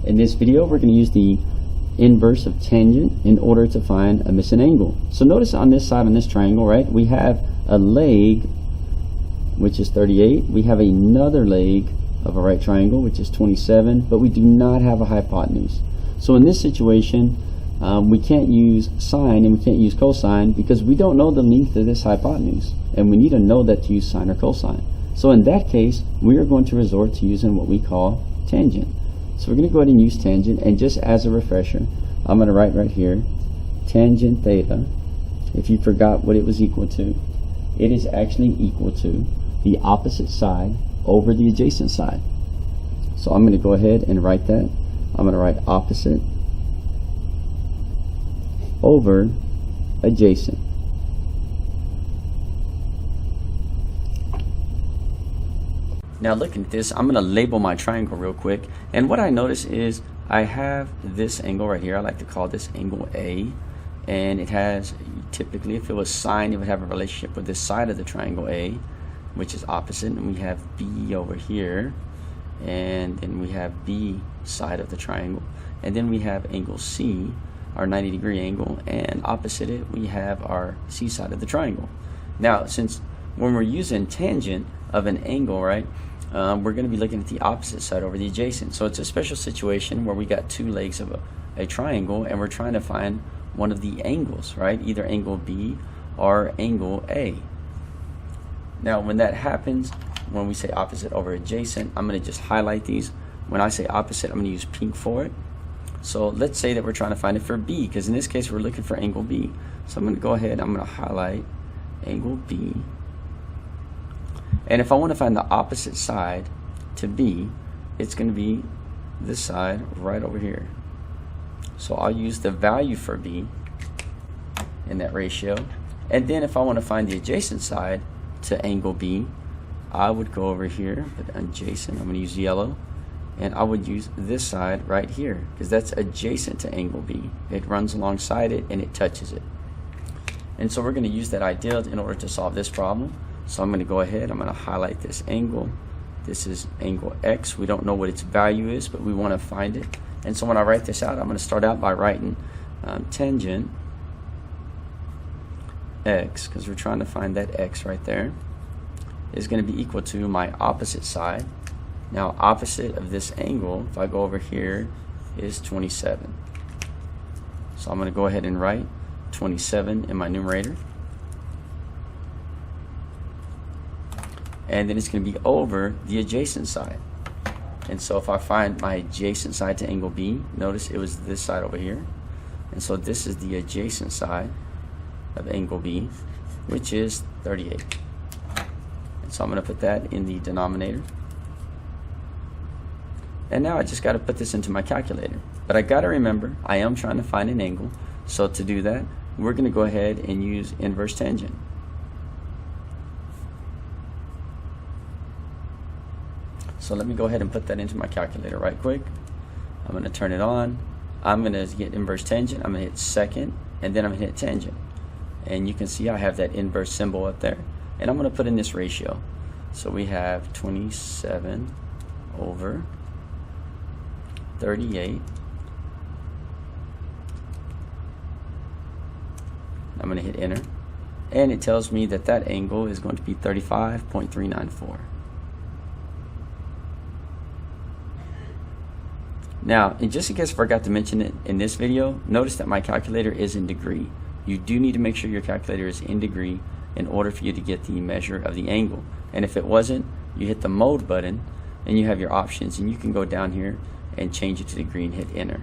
In this video, we're going to use the inverse of tangent in order to find a missing angle. So notice on this side, on this triangle, right, we have a leg, which is 38. We have another leg of a right triangle, which is 27, but we do not have a hypotenuse. So in this situation, we can't use sine and we can't use cosine because we don't know the length of this hypotenuse, and we need to know that to use sine or cosine. So in that case, we are going to resort to using what we call tangent. So we're going to go ahead and use tangent, and just as a refresher, I'm going to write right here, tangent theta. If you forgot what it was equal to, it is actually equal to the opposite side over the adjacent side. So I'm going to go ahead and write that. I'm going to write opposite over adjacent. Now looking at this, I'm going to label my triangle real quick, and what I notice is I have this angle right here. I like to call this angle A, and it has, typically if it was sine, it would have a relationship with this side of the triangle A, which is opposite, and we have B over here, and then we have B side of the triangle, and then we have angle C, our 90-degree angle, and opposite it we have our C side of the triangle. Now since when we're using tangent of an angle, right, we're going to be looking at the opposite side over the adjacent. So it's a special situation where we got two legs of a triangle, and we're trying to find one of the angles, right, either angle B or angle A. Now when that happens, when we say opposite over adjacent, I'm going to just highlight these. When I say opposite, I'm going to use pink for it. So let's say that we're trying to find it for B, because in this case we're looking for angle B. So I'm going to go ahead, I'm going to highlight angle B. And if I want to find the opposite side to B, it's going to be this side right over here. So I'll use the value for B in that ratio. And then if I want to find the adjacent side to angle B, I would go over here, but adjacent, I'm going to use yellow, and I would use this side right here because that's adjacent to angle B. It runs alongside it and it touches it. And so we're going to use that ideal in order to solve this problem. So I'm going to go ahead, I'm going to highlight this angle. This is angle X. We don't know what its value is, but we want to find it. And so when I write this out, I'm going to start out by writing tangent X, because we're trying to find that X right there, is going to be equal to my opposite side. Now opposite of this angle, if I go over here, is 27. So I'm going to go ahead and write 27 in my numerator. And then it's going to be over the adjacent side. And so if I find my adjacent side to angle B, notice it was this side over here. And so this is the adjacent side of angle B, which is 38. And so I'm going to put that in the denominator. And now I just got to put this into my calculator. But I got to remember, I am trying to find an angle. So to do that, we're going to go ahead and use inverse tangent. So let me go ahead and put that into my calculator right quick. I'm going to turn it on. I'm going to get inverse tangent. I'm going to hit second, and then I'm going to hit tangent. And you can see I have that inverse symbol up there. And I'm going to put in this ratio. So we have 27 over 38. I'm going to hit enter. And it tells me that that angle is going to be 35.394. Now, and just in case I forgot to mention it in this video, notice that my calculator is in degree. You do need to make sure your calculator is in degree in order for you to get the measure of the angle. And if it wasn't, you hit the mode button and you have your options, and you can go down here and change it to degree and hit enter.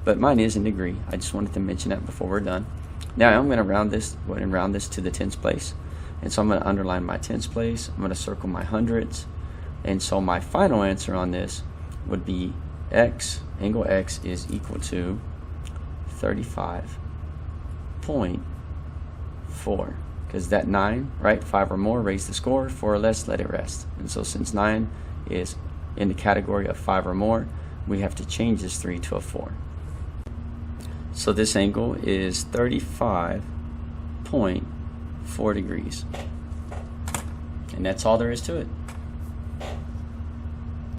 But mine is in degree. I just wanted to mention that before we're done. Now I'm going to round this, go ahead and round this to the tens place. And so I'm going to underline my tens place. I'm going to circle my hundreds. And so my final answer on this would be X, angle X is equal to 35.4, because that 9, right, 5 or more, raise the score, 4 or less, let it rest. And so since 9 is in the category of 5 or more, we have to change this 3 to a 4. So this angle is 35.4 degrees. And that's all there is to it.